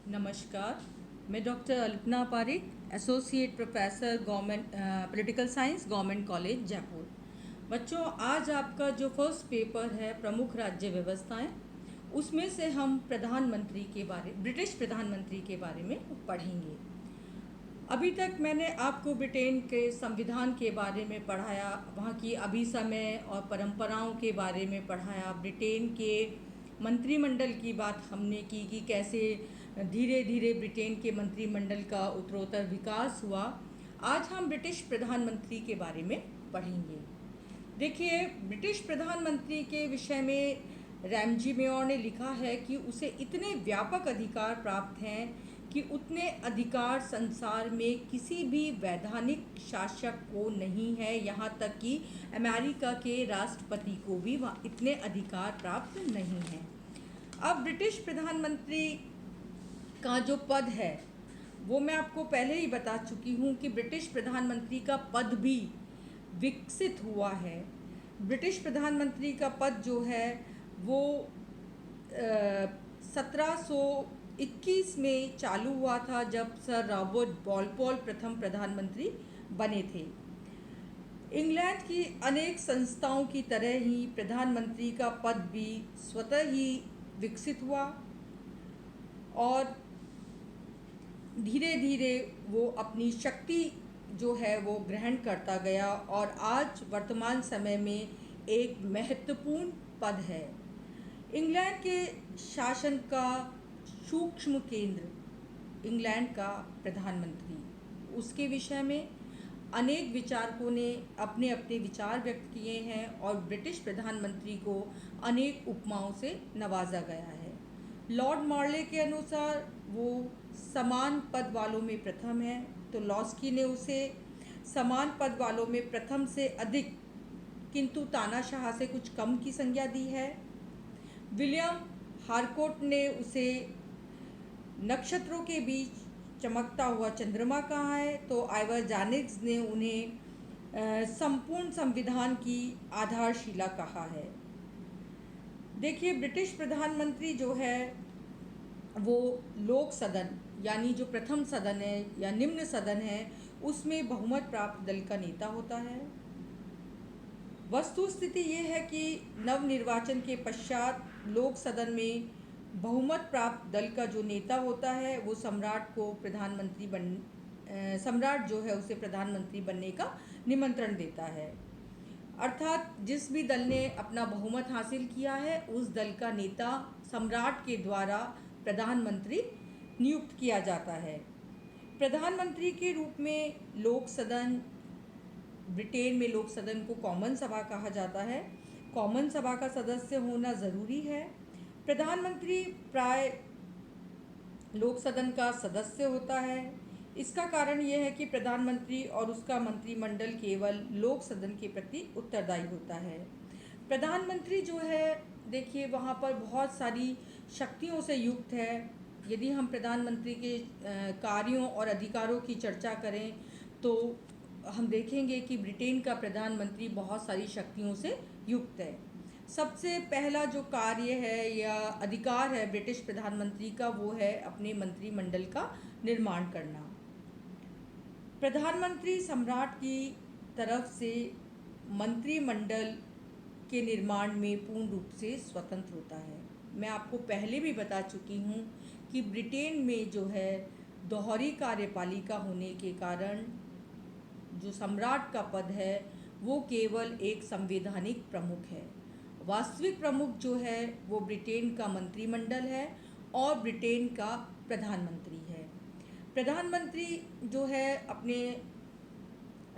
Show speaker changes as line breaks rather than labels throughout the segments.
नमस्कार। मैं doctor Alpana Pareek, associate professor government political science, government college Jaipur. बच्चों, आज आपका जो फर्स्ट पेपर है प्रमुख राज्य व्यवस्थाएं, उसमें से हम ब्रिटिश प्रधानमंत्री के बारे में पढ़ेंगे। अभी तक मैंने आपको ब्रिटेन के संविधान के बारे में पढ़ाया, वहाँ की अभिसमय और परंपराओं के बारे में पढ़ाया, ब्रिटेन के मंत्रिमंडल की बात हमने की कि कैसे धीरे धीरे ब्रिटेन के मंत्रिमंडल का उत्तरोत्तर विकास हुआ। आज हम ब्रिटिश प्रधानमंत्री के बारे में पढ़ेंगे। देखिए, ब्रिटिश प्रधानमंत्री के विषय में रैमजी मेयर ने लिखा है कि उसे इतने व्यापक अधिकार प्राप्त हैं कि उतने अधिकार संसार में किसी भी वैधानिक शासक को नहीं है, यहाँ तक कि अमेरिका के राष्ट्रपति को भी इतने अधिकार प्राप्त नहीं हैं। अब ब्रिटिश प्रधानमंत्री का जो पद है वो मैं आपको पहले ही बता चुकी हूँ कि ब्रिटिश प्रधानमंत्री का पद भी विकसित हुआ है। ब्रिटिश प्रधानमंत्री का पद जो है वो 1721 में चालू हुआ था, जब सर रॉबर्ट वॉलपोल प्रथम प्रधानमंत्री बने थे। इंग्लैंड की अनेक संस्थाओं की तरह ही प्रधानमंत्री का पद भी स्वतः ही विकसित हुआ और धीरे धीरे वो अपनी शक्ति जो है वो ग्रहण करता गया और आज वर्तमान समय में एक महत्वपूर्ण पद है। इंग्लैंड के शासन का सूक्ष्म केंद्र इंग्लैंड का प्रधानमंत्री, उसके विषय में अनेक विचारकों ने अपने अपने विचार व्यक्त किए हैं और ब्रिटिश प्रधानमंत्री को अनेक उपमाओं से नवाजा गया है। लॉर्ड मॉर्ले के अनुसार वो समान पद वालों में प्रथम है, तो लॉस्की ने उसे समान पद वालों में प्रथम से अधिक किंतु तानाशाह से कुछ कम की संज्ञा दी है। विलियम हारकोर्ट ने उसे नक्षत्रों के बीच चमकता हुआ चंद्रमा कहा है, तो आइवर जानिग्स ने उन्हें संपूर्ण संविधान की आधारशिला कहा है। देखिए, ब्रिटिश प्रधानमंत्री जो है वो लोक सदन यानी जो प्रथम सदन है या निम्न सदन है उसमें बहुमत प्राप्त दल का नेता होता है। वस्तु स्थिति ये है कि नवनिर्वाचन के पश्चात लोक सदन में बहुमत प्राप्त दल का जो नेता होता है वो सम्राट जो है उसे प्रधानमंत्री बनने का निमंत्रण देता है। अर्थात जिस भी दल ने अपना बहुमत हासिल किया है उस दल का नेता सम्राट के द्वारा प्रधानमंत्री नियुक्त किया जाता है। प्रधानमंत्री के रूप में लोक सदन, ब्रिटेन में लोक सदन को कॉमन सभा कहा जाता है। कॉमन सभा का सदस्य होना ज़रूरी है। प्रधानमंत्री प्राय लोक सदन का सदस्य होता है। इसका कारण यह है कि प्रधानमंत्री और उसका मंत्रिमंडल केवल लोक सदन के प्रति उत्तरदायी होता है। प्रधानमंत्री जो है, देखिए, वहाँ पर बहुत सारी शक्तियों से युक्त है। यदि हम प्रधानमंत्री के कार्यों और अधिकारों की चर्चा करें तो हम देखेंगे कि ब्रिटेन का प्रधानमंत्री बहुत सारी शक्तियों से युक्त है। सबसे पहला जो कार्य है या अधिकार है ब्रिटिश प्रधानमंत्री का वो है अपने मंत्रिमंडल का निर्माण करना। प्रधानमंत्री सम्राट की तरफ से मंत्रिमंडल के निर्माण में पूर्ण रूप से स्वतंत्र होता है। मैं आपको पहले भी बता चुकी हूँ कि ब्रिटेन में जो है दोहरी कार्यपालिका होने के कारण जो सम्राट का पद है वो केवल एक संवैधानिक प्रमुख है। वास्तविक प्रमुख जो है वो ब्रिटेन का मंत्रिमंडल है और ब्रिटेन का प्रधानमंत्री है। प्रधानमंत्री जो है अपने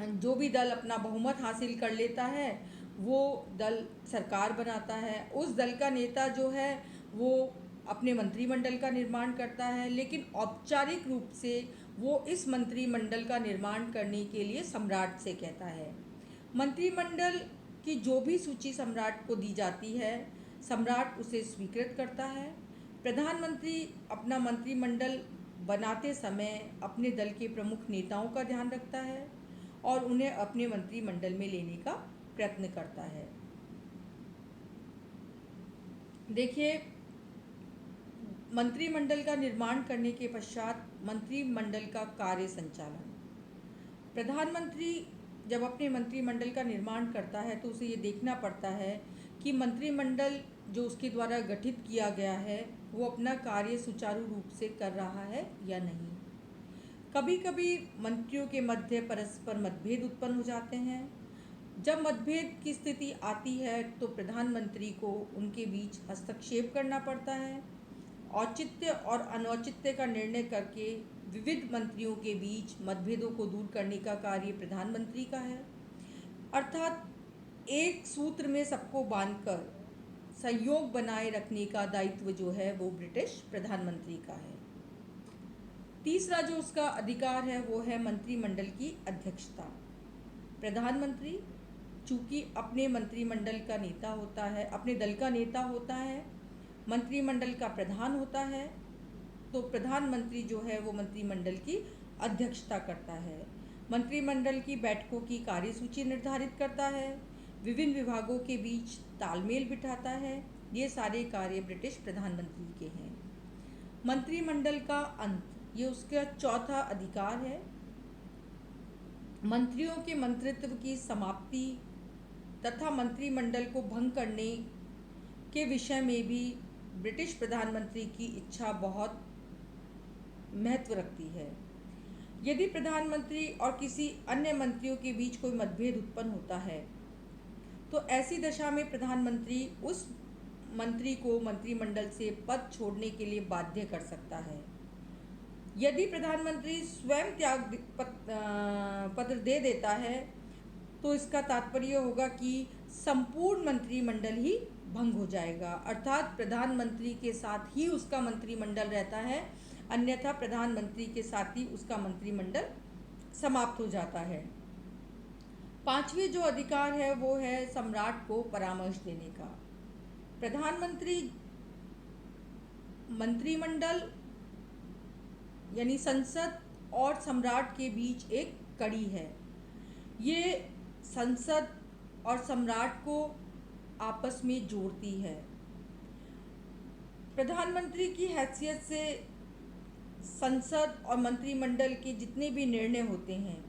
जो भी दल अपना बहुमत हासिल कर लेता है वो दल सरकार बनाता है। उस दल का नेता जो है वो अपने मंत्रिमंडल का निर्माण करता है, लेकिन औपचारिक रूप से वो इस मंत्रिमंडल का निर्माण करने के लिए सम्राट से कहता है। मंत्रिमंडल की जो भी सूची सम्राट को दी जाती है सम्राट उसे स्वीकृत करता है। प्रधानमंत्री अपना मंत्रिमंडल बनाते समय अपने दल के प्रमुख नेताओं का ध्यान रखता है और उन्हें अपने मंत्रिमंडल में लेने का प्रयत्न करता है। देखिए, मंत्रिमंडल का निर्माण करने के पश्चात मंत्रिमंडल का कार्य संचालन। प्रधानमंत्री जब अपने मंत्रिमंडल का निर्माण करता है तो उसे ये देखना पड़ता है कि मंत्रिमंडल जो उसके द्वारा गठित किया गया है वो अपना कार्य सुचारू रूप से कर रहा है या नहीं। कभी कभी मंत्रियों के मध्य परस्पर मतभेद उत्पन्न हो जाते हैं। जब मतभेद की स्थिति आती है तो प्रधानमंत्री को उनके बीच हस्तक्षेप करना पड़ता है। औचित्य और अनौचित्य का निर्णय करके विविध मंत्रियों के बीच मतभेदों को दूर करने का कार्य प्रधानमंत्री का है। अर्थात एक सूत्र में सबको बांधकर संयोग बनाए रखने का दायित्व जो है वो ब्रिटिश प्रधानमंत्री का है। तीसरा जो उसका अधिकार है वो है मंत्रिमंडल की अध्यक्षता। प्रधानमंत्री चूंकि अपने मंत्रिमंडल का नेता होता है, अपने दल का नेता होता है, मंत्रिमंडल का प्रधान होता है, तो प्रधानमंत्री जो है वो मंत्रिमंडल की अध्यक्षता करता है। मंत्रिमंडल की बैठकों की कार्यसूची निर्धारित करता है, विभिन्न विभागों के बीच तालमेल बिठाता है। ये सारे कार्य ब्रिटिश प्रधानमंत्री के हैं। मंत्रिमंडल का अंत, ये उसका चौथा अधिकार है। मंत्रियों के मंत्रित्व की समाप्ति तथा मंत्रिमंडल को भंग करने के विषय में भी ब्रिटिश प्रधानमंत्री की इच्छा बहुत महत्व रखती है। यदि प्रधानमंत्री और किसी अन्य मंत्रियों के बीच कोई मतभेद उत्पन्न होता है तो ऐसी दशा में प्रधानमंत्री उस मंत्री को मंत्रिमंडल से पद छोड़ने के लिए बाध्य कर सकता है। यदि प्रधानमंत्री स्वयं त्याग पत्र दे देता है तो इसका तात्पर्य होगा कि संपूर्ण मंत्रिमंडल ही भंग हो जाएगा, अर्थात प्रधानमंत्री के साथ ही उसका मंत्रिमंडल रहता है, अन्यथा प्रधानमंत्री के साथ ही उसका मंत्रिमंडल समाप्त हो जाता है। पांचवी जो अधिकार है वो है सम्राट को परामर्श देने का। प्रधानमंत्री मंत्रिमंडल यानी संसद और सम्राट के बीच एक कड़ी है। ये संसद और सम्राट को आपस में जोड़ती है। प्रधानमंत्री की हैसियत से संसद और मंत्रिमंडल के जितने भी निर्णय होते हैं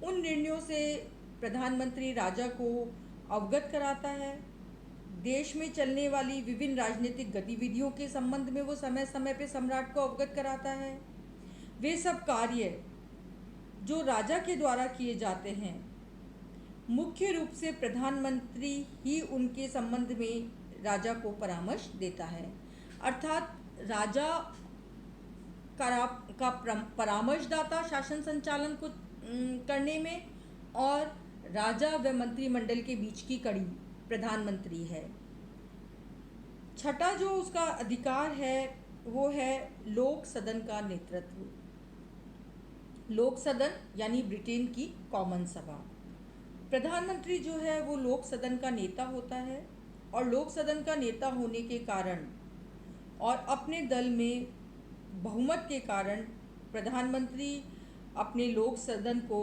उन निर्णयों से प्रधानमंत्री राजा को अवगत कराता है। देश में चलने वाली विभिन्न राजनीतिक गतिविधियों के संबंध में वो समय समय पर सम्राट को अवगत कराता है। वे सब कार्य जो राजा के द्वारा किए जाते हैं मुख्य रूप से प्रधानमंत्री ही उनके संबंध में राजा को परामर्श देता है, अर्थात राजा का परामर्शदाता शासन संचालन को करने में और राजा व मंत्रिमंडल के बीच की कड़ी प्रधानमंत्री है। छठा जो उसका अधिकार है वो है लोक सदन का नेतृत्व। लोक सदन यानी ब्रिटेन की कॉमन सभा। प्रधानमंत्री जो है वो लोक सदन का नेता होता है और लोक सदन का नेता होने के कारण और अपने दल में बहुमत के कारण प्रधानमंत्री अपने लोक सदन को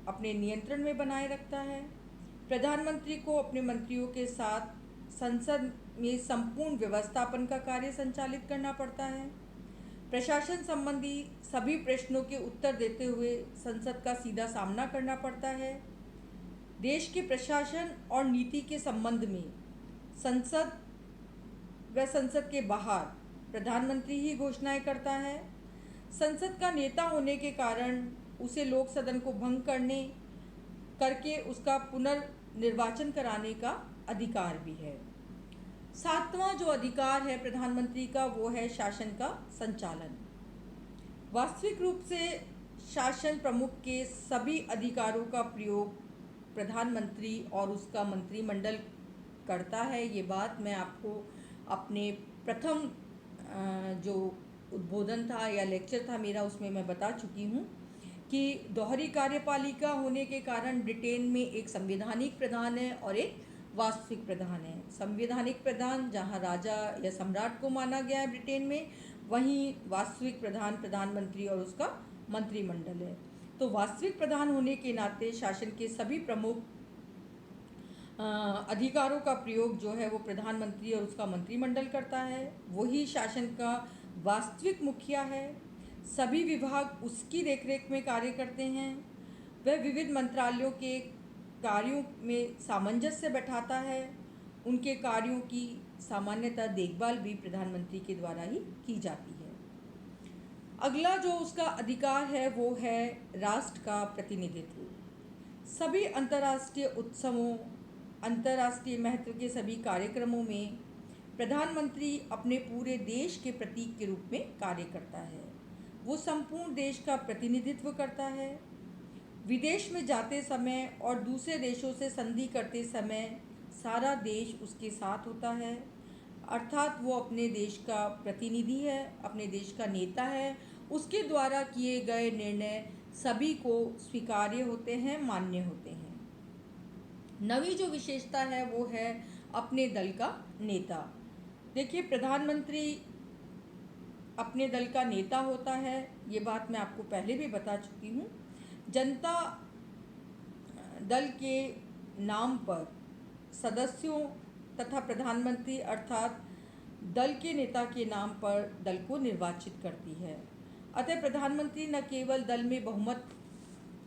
अपने नियंत्रण में बनाए रखता है। प्रधानमंत्री को अपने मंत्रियों के साथ संसद में संपूर्ण व्यवस्थापन का कार्य संचालित करना पड़ता है। प्रशासन संबंधी सभी प्रश्नों के उत्तर देते हुए संसद का सीधा सामना करना पड़ता है। देश के प्रशासन और नीति के संबंध में संसद व संसद के बाहर प्रधानमंत्री ही घोषणाएं करता है। संसद का नेता होने के कारण उसे लोक सदन को भंग करके उसका पुनर्निर्वाचन कराने का अधिकार भी है। सातवां जो अधिकार है प्रधानमंत्री का वो है शासन का संचालन। वास्तविक रूप से शासन प्रमुख के सभी अधिकारों का प्रयोग प्रधानमंत्री और उसका मंत्रिमंडल करता है। ये बात मैं आपको अपने प्रथम जो उद्बोधन था या लेक्चर था मेरा उसमें मैं बता चुकी हूँ कि दोहरी कार्यपालिका होने के कारण ब्रिटेन में एक संवैधानिक प्रधान है और एक वास्तविक प्रधान है। संवैधानिक प्रधान जहाँ राजा या सम्राट को माना गया है ब्रिटेन में, वहीं वास्तविक प्रधान प्रधानमंत्री और उसका मंत्रिमंडल है। तो वास्तविक प्रधान होने के नाते शासन के सभी प्रमुख अधिकारों का प्रयोग जो है वो प्रधानमंत्री और उसका मंत्रिमंडल करता है। वही शासन का वास्तविक मुखिया है। सभी विभाग उसकी देखरेख में कार्य करते हैं। वह विविध मंत्रालयों के कार्यों में सामंजस्य बैठाता है। उनके कार्यों की सामान्यतः देखभाल भी प्रधानमंत्री के द्वारा ही की जाती है। अगला जो उसका अधिकार है वो है राष्ट्र का प्रतिनिधित्व। सभी अंतर्राष्ट्रीय उत्सवों, अंतर्राष्ट्रीय महत्व के सभी कार्यक्रमों में प्रधानमंत्री अपने पूरे देश के प्रतीक के रूप में कार्य करता है। वो संपूर्ण देश का प्रतिनिधित्व करता है। विदेश में जाते समय और दूसरे देशों से संधि करते समय सारा देश उसके साथ होता है, अर्थात वो अपने देश का प्रतिनिधि है, अपने देश का नेता है। उसके द्वारा किए गए निर्णय सभी को स्वीकार्य होते हैं, मान्य होते हैं। नवी जो विशेषता है वो है अपने दल का नेता। देखिए, प्रधानमंत्री अपने दल का नेता होता है, ये बात मैं आपको पहले भी बता चुकी हूँ। जनता दल के नाम पर सदस्यों तथा प्रधानमंत्री अर्थात दल के नेता के नाम पर दल को निर्वाचित करती है। अतः प्रधानमंत्री न केवल दल में बहुमत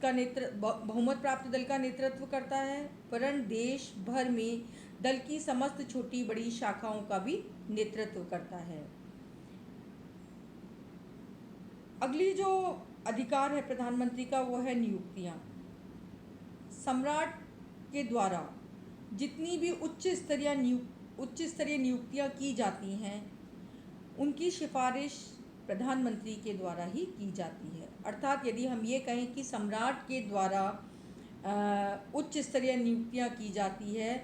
प्राप्त दल का नेतृत्व करता है, वरन देश भर में दल की समस्त छोटी बड़ी शाखाओं का भी नेतृत्व करता है। अगली जो अधिकार है प्रधानमंत्री का वो है नियुक्तियां। सम्राट के द्वारा जितनी भी उच्च स्तरीय नियुक्तियां की जाती हैं, उनकी सिफारिश प्रधानमंत्री के द्वारा ही की जाती है। अर्थात यदि हम ये कहें कि सम्राट के द्वारा उच्च स्तरीय नियुक्तियां की जाती है,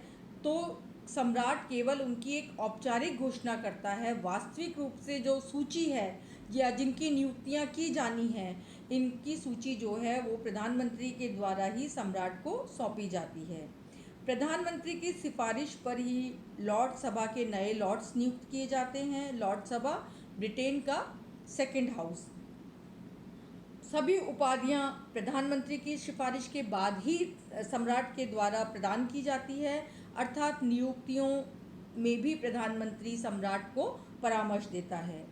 तो सम्राट केवल उनकी एक औपचारिक घोषणा करता है। वास्तविक रूप से जो सूची है या जिनकी नियुक्तियां की जानी है, इनकी सूची जो है वो प्रधानमंत्री के द्वारा ही सम्राट को सौंपी जाती है। प्रधानमंत्री की सिफारिश पर ही लॉर्ड सभा के नए लॉर्ड्स नियुक्त किए जाते हैं। लॉर्ड सभा ब्रिटेन का सेकंड हाउस। सभी उपाधियां प्रधानमंत्री की सिफारिश के बाद ही सम्राट के द्वारा प्रदान की जाती है, अर्थात नियुक्तियों में भी प्रधानमंत्री सम्राट को परामर्श देता है।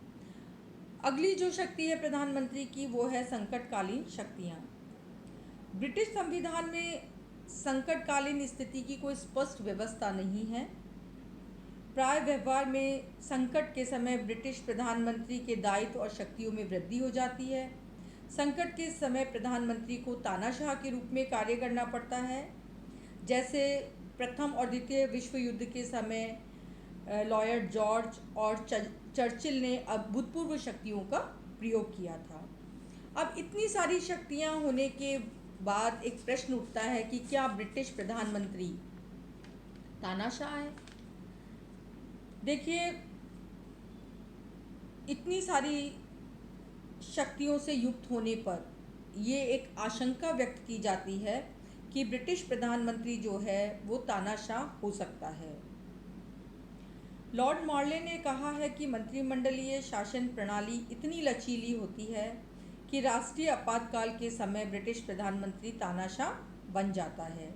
अगली जो शक्ति है प्रधानमंत्री की वो है संकटकालीन शक्तियां। ब्रिटिश संविधान में संकटकालीन स्थिति की कोई स्पष्ट व्यवस्था नहीं है। प्राय व्यवहार में संकट के समय ब्रिटिश प्रधानमंत्री के दायित्व और शक्तियों में वृद्धि हो जाती है। संकट के समय प्रधानमंत्री को तानाशाह के रूप में कार्य करना पड़ता है। जैसे प्रथम और द्वितीय विश्व युद्ध के समय लॉर्ड जॉर्ज और चर्चिल ने अभूतपूर्व शक्तियों का प्रयोग किया था। अब इतनी सारी शक्तियां होने के बाद एक प्रश्न उठता है कि क्या ब्रिटिश प्रधानमंत्री तानाशाह है? देखिए, इतनी सारी शक्तियों से युक्त होने पर ये एक आशंका व्यक्त की जाती है कि ब्रिटिश प्रधानमंत्री जो है वो तानाशाह हो सकता है। लॉर्ड मॉर्ले ने कहा है कि मंत्रिमंडलीय शासन प्रणाली इतनी लचीली होती है कि राष्ट्रीय आपातकाल के समय ब्रिटिश प्रधानमंत्री तानाशाह बन जाता है।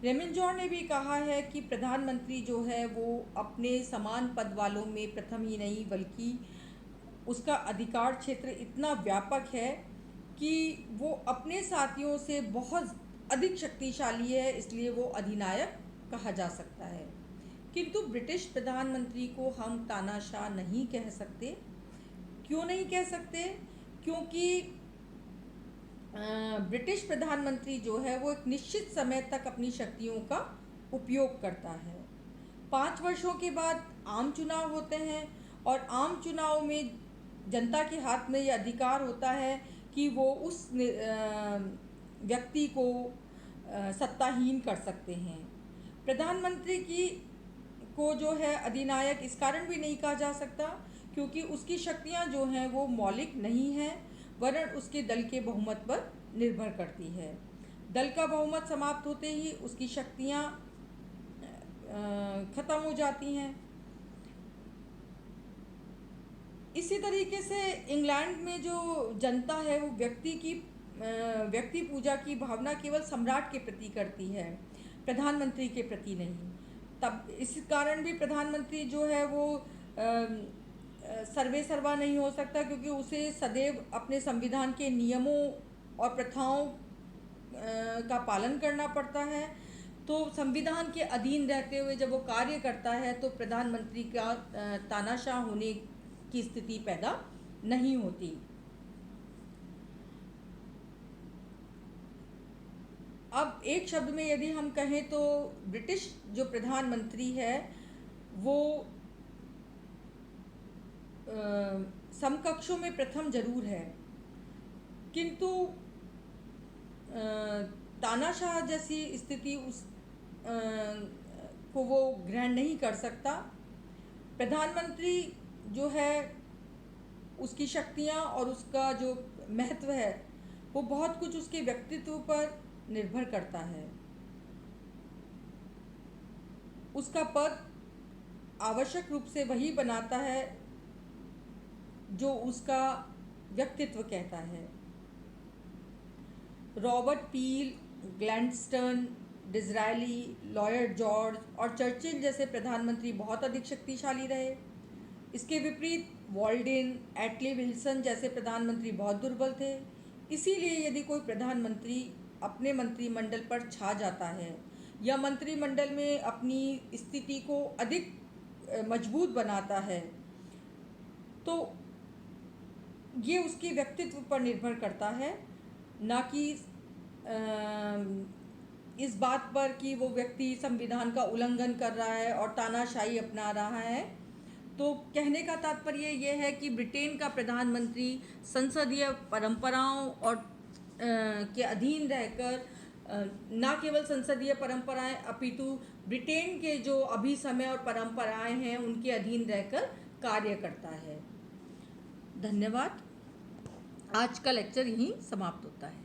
रेमिंजॉर ने भी कहा है कि प्रधानमंत्री जो है वो अपने समान पद वालों में प्रथम ही नहीं, बल्कि उसका अधिकार क्षेत्र इतना व्यापक है कि वो अपने साथियों से बहुत अधिक शक्तिशाली है, इसलिए वो अधिनायक कहा जा सकता है। किंतु ब्रिटिश प्रधानमंत्री को हम तानाशाह नहीं कह सकते। क्यों नहीं कह सकते? क्योंकि ब्रिटिश प्रधानमंत्री जो है वो एक निश्चित समय तक अपनी शक्तियों का उपयोग करता है। 5 वर्षों के बाद आम चुनाव होते हैं और आम चुनाव में जनता के हाथ में ये अधिकार होता है कि वो उस व्यक्ति को सत्ताहीन कर सकते हैं। प्रधानमंत्री को जो है अधिनायक इस कारण भी नहीं कहा जा सकता क्योंकि उसकी शक्तियां जो हैं वो मौलिक नहीं हैं, वरन उसके दल के बहुमत पर निर्भर करती है। दल का बहुमत समाप्त होते ही उसकी शक्तियां खत्म हो जाती हैं। इसी तरीके से इंग्लैंड में जो जनता है वो व्यक्ति पूजा की भावना केवल सम्राट के प्रति करती है। प्रधानमंत्री के प्रति नहीं। तब इस कारण भी प्रधानमंत्री जो है वो सर्वे सर्वा नहीं हो सकता, क्योंकि उसे सदैव अपने संविधान के नियमों और प्रथाओं का पालन करना पड़ता है। तो संविधान के अधीन रहते हुए जब वो कार्य करता है तो प्रधानमंत्री का तानाशाह होने की स्थिति पैदा नहीं होती। अब एक शब्द में यदि हम कहें तो ब्रिटिश जो प्रधानमंत्री है वो समकक्षों में प्रथम जरूर है, किंतु तानाशाह जैसी स्थिति उस को वो ग्रहण नहीं कर सकता। प्रधानमंत्री जो है उसकी शक्तियाँ और उसका जो महत्व है वो बहुत कुछ उसके व्यक्तित्व पर निर्भर करता है। उसका पद आवश्यक रूप से वही बनाता है जो उसका व्यक्तित्व कहता है। Robert Peel, Gladstone, Disraeli, Lloyd George और चर्चिल जैसे प्रधानमंत्री बहुत अधिक शक्तिशाली रहे। इसके विपरीत वॉल्डेन, एटले विल्सन जैसे प्रधानमंत्री बहुत दुर्बल थे। इसीलिए यदि कोई प्रधानमंत्री अपने मंत्रिमंडल पर छा जाता है या मंत्रिमंडल में अपनी स्थिति को अधिक मजबूत बनाता है तो ये उसके व्यक्तित्व पर निर्भर करता है, ना कि इस बात पर कि वो व्यक्ति संविधान का उल्लंघन कर रहा है और तानाशाही अपना रहा है। तो कहने का तात्पर्य ये है कि ब्रिटेन का प्रधानमंत्री संसदीय परंपराओं और के अधीन रहकर न केवल संसदीय परंपराएं अपितु ब्रिटेन के जो अभिसमय और परंपराएं हैं उनके अधीन रहकर कार्य करता है। धन्यवाद। आज का लेक्चर यहीं समाप्त होता है।